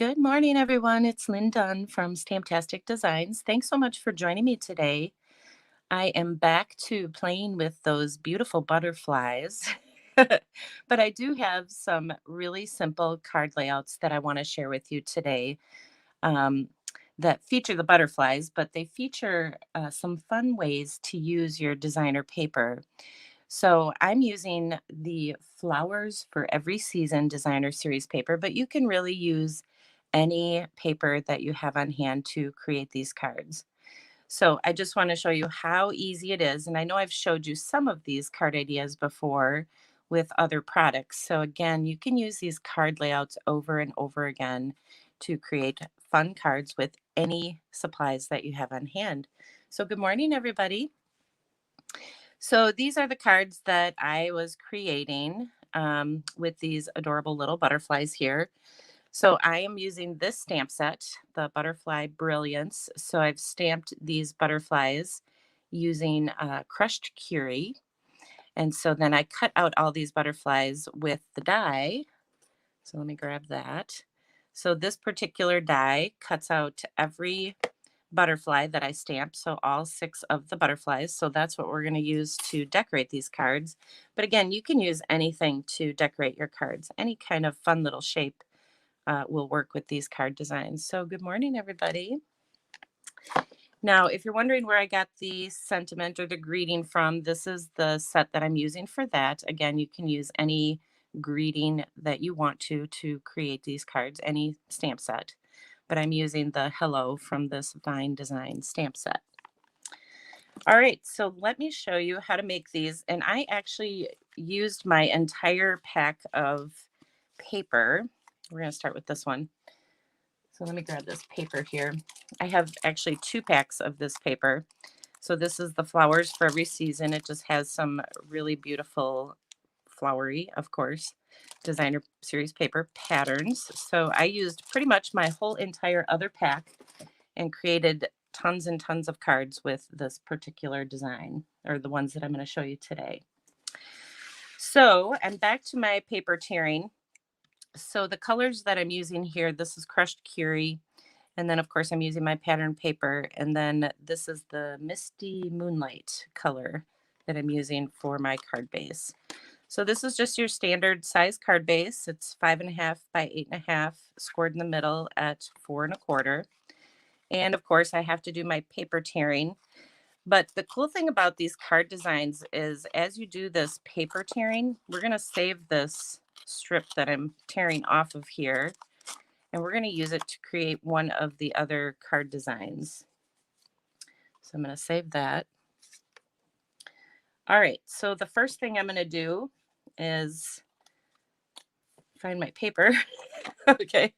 Good morning, everyone. It's Lynn Dunn from Stamptastic Designs. Thanks so much for joining me today. I am back to playing with those beautiful butterflies, but I do have some really simple card layouts that I want to share with you today um, that feature the butterflies, but they feature some fun ways to use your designer paper. So I'm using the Flowers for Every Season designer series paper, but you can really use any paper that you have on hand to create these cards. So I just want to show you how easy it is. And I know I've showed you some of these card ideas before with other products. So again, you can use these card layouts over and over again to create fun cards with any supplies that you have on hand. So good morning, everybody. So these are the cards that I was creating with these adorable little butterflies here. So I am using this stamp set, the Butterfly Brilliance. So I've stamped these butterflies using crushed curie. And so then I cut out all these butterflies with the die. So let me grab that. So this particular die cuts out every butterfly that I stamped, so all 6 of the butterflies. So that's what we're going to use to decorate these cards. But again, you can use anything to decorate your cards. Any kind of fun little shape will work with these card designs. So good morning, everybody. Now, if you're wondering where I got the sentiment or the greeting from, this is the set that I'm using for that. Again, you can use any greeting that you want to create these cards, any stamp set. But I'm using the Hello from this Vine Design stamp set. All right, so let me show you how to make these. And I actually used my entire pack of paper. We're going to start with this one. So let me grab this paper here. I have actually 2 packs of this paper. So this is the Flowers for Every Season. It just has some really beautiful flowery, of course, designer series paper patterns. So I used pretty much my whole entire other pack and created tons and tons of cards with this particular design, or the ones that I'm going to show you today. So I'm back to my paper tearing. So the colors that I'm using here, this is crushed curie. And then, of course, I'm using my pattern paper. And then this is the Misty Moonlight color that I'm using for my card base. So this is just your standard size card base. It's 5.5 by 8.5, scored in the middle at 4.25. And of course, I have to do my paper tearing. But the cool thing about these card designs is as you do this paper tearing, we're going to save this strip that I'm tearing off of here, and we're going to use it to create one of the other card designs. So I'm going to save that. All right, so the first thing I'm going to do is find my paper. Okay,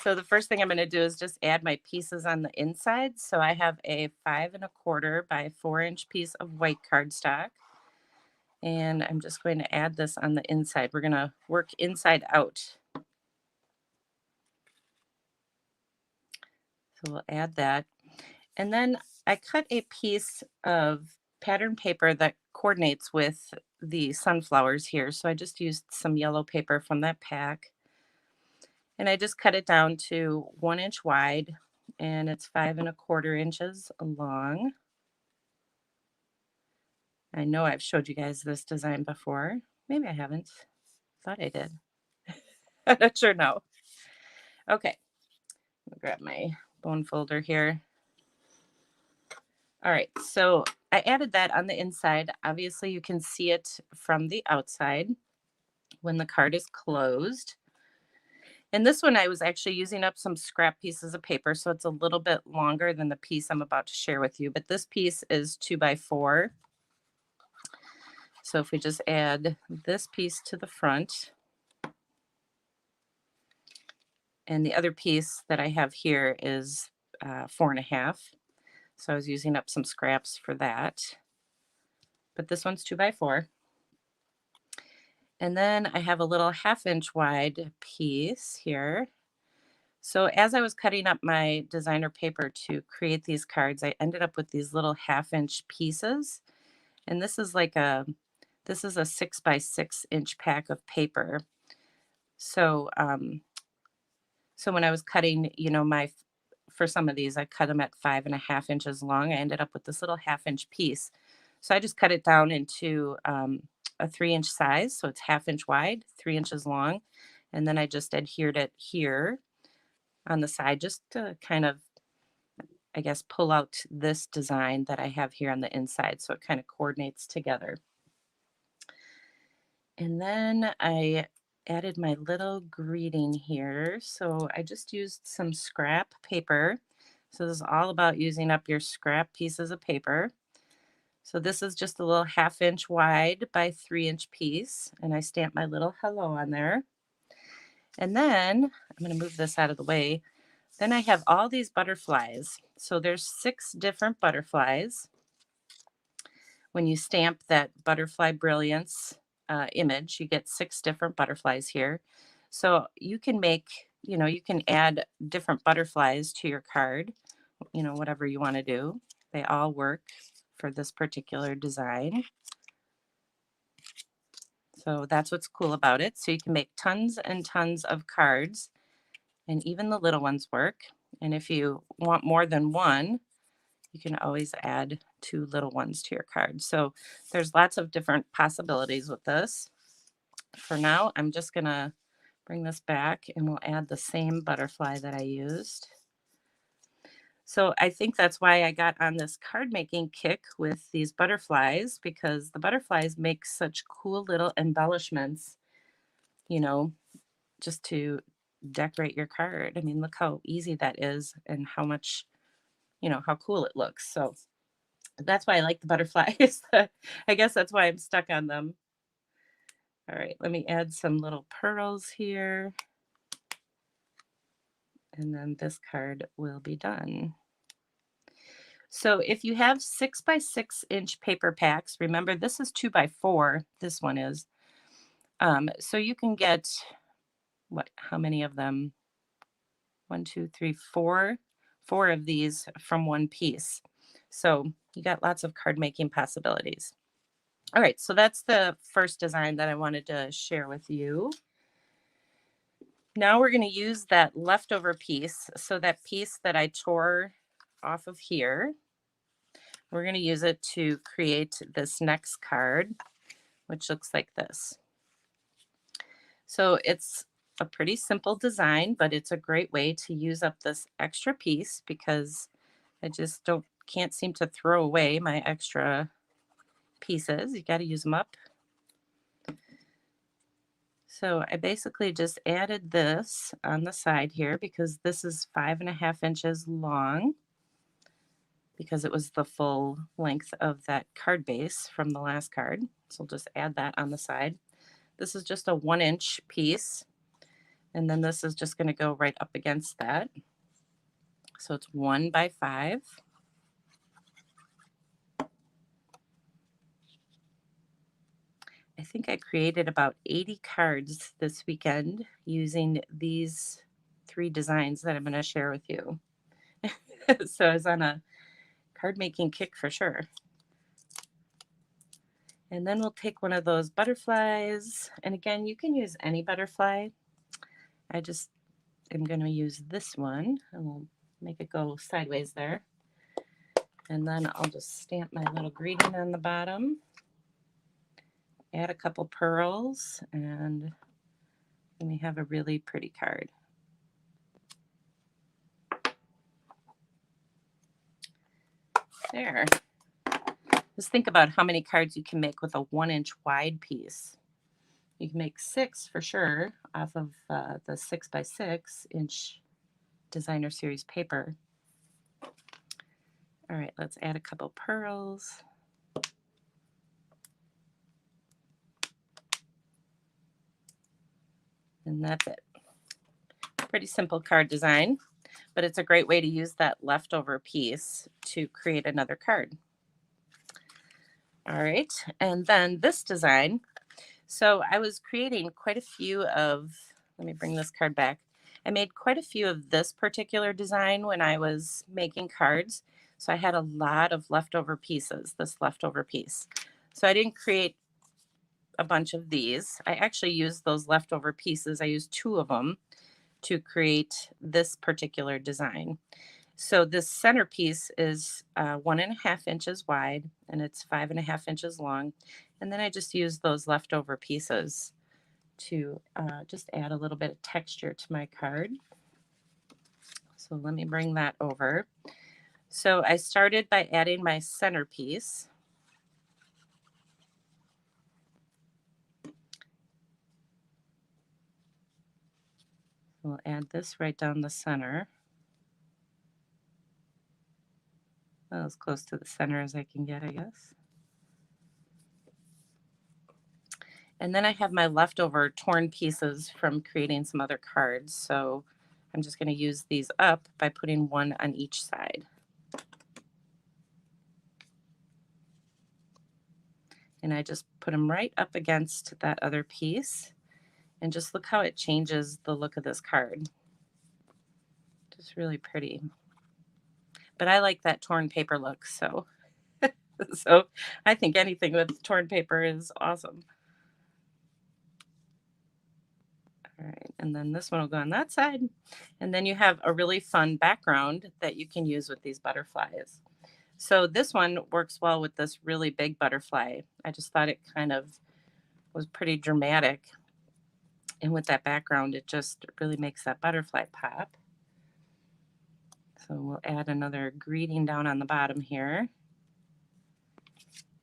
so the first thing I'm going to do is just add my pieces on the inside. So I have a 5.25 by 4-inch piece of white cardstock. And I'm just going to add this on the inside. We're going to work inside out. So we'll add that. And then I cut a piece of pattern paper that coordinates with the sunflowers here. So I just used some yellow paper from that pack. And I just cut it down to 1 inch wide, and it's 5.25 inches long. I know I've showed you guys this design before. Maybe I haven't. Thought I did. I'm not sure now. Okay. I'll grab my bone folder here. All right, so I added that on the inside. Obviously, you can see it from the outside when the card is closed. And this one, I was actually using up some scrap pieces of paper, so it's a little bit longer than the piece I'm about to share with you. But this piece is 2 by 4. So if we just add this piece to the front, and the other piece that I have here is 4.5. So I was using up some scraps for that. But this one's 2 by 4. And then I have a little 1/2 inch wide piece here. So as I was cutting up my designer paper to create these cards, I ended up with these little 1/2 inch pieces. And this is a 6 by 6 inch pack of paper. So So when I was cutting, for some of these, I cut them at 5.5 inches long. I ended up with this little 1/2 inch piece. So I just cut it down into a 3 inch size. So it's 1/2 inch wide, 3 inches long. And then I just adhered it here on the side just to kind of, I guess, pull out this design that I have here on the inside. So it kind of coordinates together. And then I added my little greeting here. So I just used some scrap paper. So this is all about using up your scrap pieces of paper. So this is just a little 1/2 inch wide by 3 inch piece. And I stamped my little hello on there. And then I'm going to move this out of the way. Then I have all these butterflies. So there's 6 different butterflies. When you stamp that Butterfly Brilliance image, you get 6 different butterflies here. So you can you can add different butterflies to your card, whatever you want to do. They all work for this particular design. So that's what's cool about it. So you can make tons and tons of cards, and even the little ones work. And if you want more than one, you can always add 2 little ones to your card. So there's lots of different possibilities with this. For now, I'm just going to bring this back and we'll add the same butterfly that I used. So I think that's why I got on this card making kick with these butterflies, because the butterflies make such cool little embellishments, you know, just to decorate your card. I mean, look how easy that is and how much, how cool it looks. So that's why I like the butterflies. I guess that's why I'm stuck on them. All right, let me add some little pearls here. And then this card will be done. So if you have 6 by 6 inch paper packs, remember this is 2 by 4, this one is. So you can get, how many of them? 1, 2, 3, 4. 4 of these from one piece. So you got lots of card making possibilities. All right, so that's the first design that I wanted to share with you. Now we're going to use that leftover piece. So that piece that I tore off of here, we're going to use it to create this next card, which looks like this. So it's a pretty simple design, but it's a great way to use up this extra piece because I just can't seem to throw away my extra pieces. You got to use them up. So I basically just added this on the side here because this is 5.5 inches long, because it was the full length of that card base from the last card. So I'll just add that on the side. This is just a 1 inch piece, and then this is just going to go right up against that. So it's 1 by 5. I think I created about 80 cards this weekend using these 3 designs that I'm going to share with you. So I was on a card making kick for sure. And then we'll take one of those butterflies. And again, you can use any butterfly. I just am going to use this one, and we'll make it go sideways there. And then I'll just stamp my little greeting on the bottom. Add a couple pearls, and then we have a really pretty card. There. Just think about how many cards you can make with a 1 inch wide piece. You can make 6 for sure off of the 6 by 6 inch designer series paper. All right, let's add a couple pearls. And that's it. Pretty simple card design, but it's a great way to use that leftover piece to create another card. All right, and then this design. So I was creating quite a few of, let me bring this card back. I made quite a few of this particular design when I was making cards. So I had a lot of leftover pieces, this leftover piece. So I didn't create a bunch of these. I actually used those leftover pieces. I used 2 of them to create this particular design. So this centerpiece is 1.5 inches wide and it's 5.5 inches long. And then I just use those leftover pieces to just add a little bit of texture to my card. So let me bring that over. So I started by adding my centerpiece. We'll add this right down the center. Well, as close to the center as I can get, I guess. And then I have my leftover torn pieces from creating some other cards. So I'm just going to use these up by putting one on each side. And I just put them right up against that other piece. And just look how it changes the look of this card. Just really pretty. But I like that torn paper look, so so I think anything with torn paper is awesome. All right, and then this one will go on that side. And then you have a really fun background that you can use with these butterflies. So this one works well with this really big butterfly. I just thought it kind of was pretty dramatic. And with that background, it just really makes that butterfly pop. So we'll add another greeting down on the bottom here.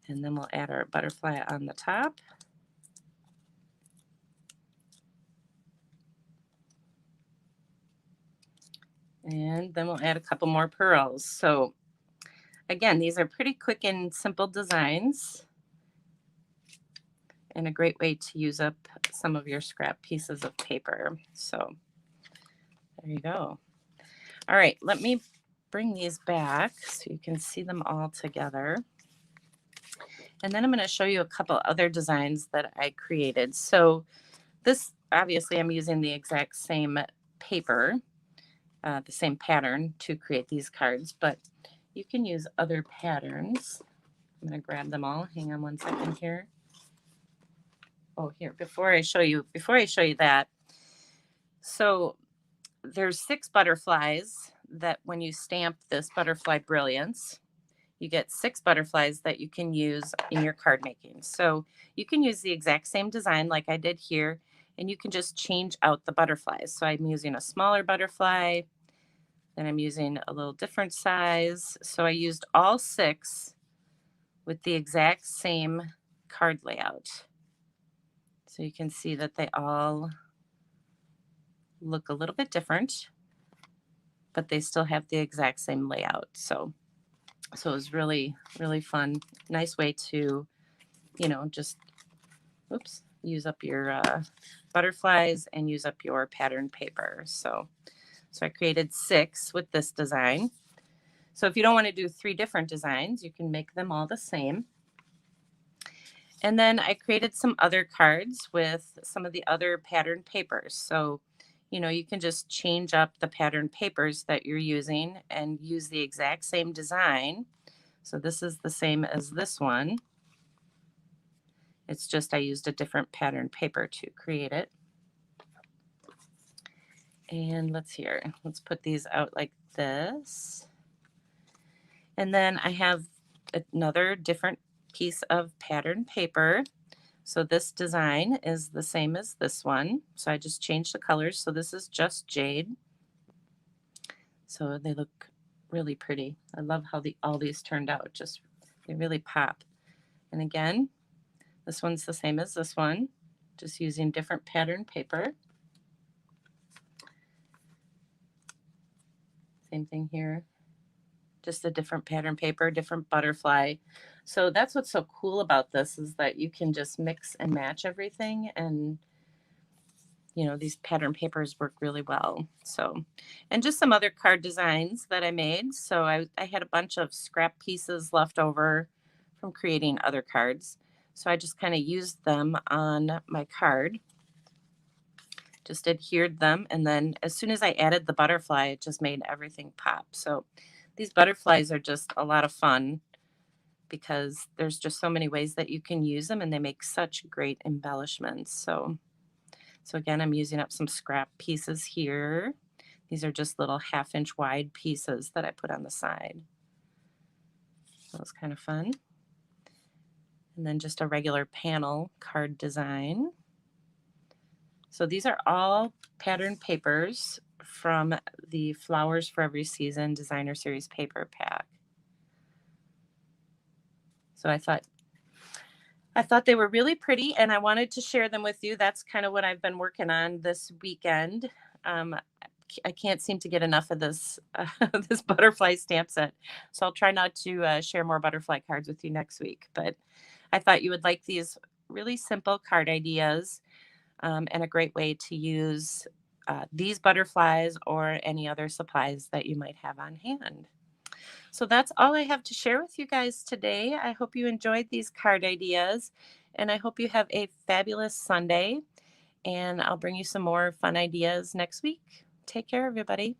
And then we'll add our butterfly on the top. And then we'll add a couple more pearls. So again, these are pretty quick and simple designs and a great way to use up some of your scrap pieces of paper. So there you go. All right, let me bring these back so you can see them all together. And then I'm going to show you a couple other designs that I created. So this, obviously, I'm using the exact same paper, the same pattern to create these cards, but you can use other patterns. I'm going to grab them all. Hang on one second here. Oh, here, before I show you that. So there's 6 butterflies that when you stamp this Butterfly Brilliance, you get 6 butterflies that you can use in your card making. So you can use the exact same design like I did here, and you can just change out the butterflies. So I'm using a smaller butterfly, then I'm using a little different size. So I used all 6 with the exact same card layout. So you can see that they all look a little bit different, but they still have the exact same layout. So it was really, really fun. Nice way to, just, use up your butterflies and use up your pattern paper. So I created 6 with this design. So if you don't want to do 3 different designs, you can make them all the same. And then I created some other cards with some of the other pattern papers. So, you can just change up the pattern papers that you're using and use the exact same design. So this is the same as this one. It's just I used a different pattern paper to create it. And let's put these out like this. And then I have another different piece of pattern paper. So this design is the same as this one. So I just changed the colors. So this is just jade. So they look really pretty. I love how all these turned out. They really pop. And again, this one's the same as this one, just using different pattern paper. Same thing here. Just a different pattern paper, different butterfly. So that's what's so cool about this is that you can just mix and match everything, and these pattern papers work really well. So, and just some other card designs that I made. So I had a bunch of scrap pieces left over from creating other cards. So I just kind of used them on my card, just adhered them, and then as soon as I added the butterfly, it just made everything pop. So these butterflies are just a lot of fun because there's just so many ways that you can use them, and they make such great embellishments. So So again, I'm using up some scrap pieces here. These are just little 1/2 inch wide pieces that I put on the side. That was kind of fun. And then just a regular panel card design. So these are all pattern papers from the Flowers for Every Season Designer Series paper pack. So I thought they were really pretty and I wanted to share them with you. That's kind of what I've been working on this weekend. Um, I can't seem to get enough of this this butterfly stamp set. So I'll try not to share more butterfly cards with you next week. But I thought you would like these really simple card ideas, and a great way to use these butterflies or any other supplies that you might have on hand. So that's all I have to share with you guys today. I hope you enjoyed these card ideas, and I hope you have a fabulous Sunday. And I'll bring you some more fun ideas next week. Take care, everybody.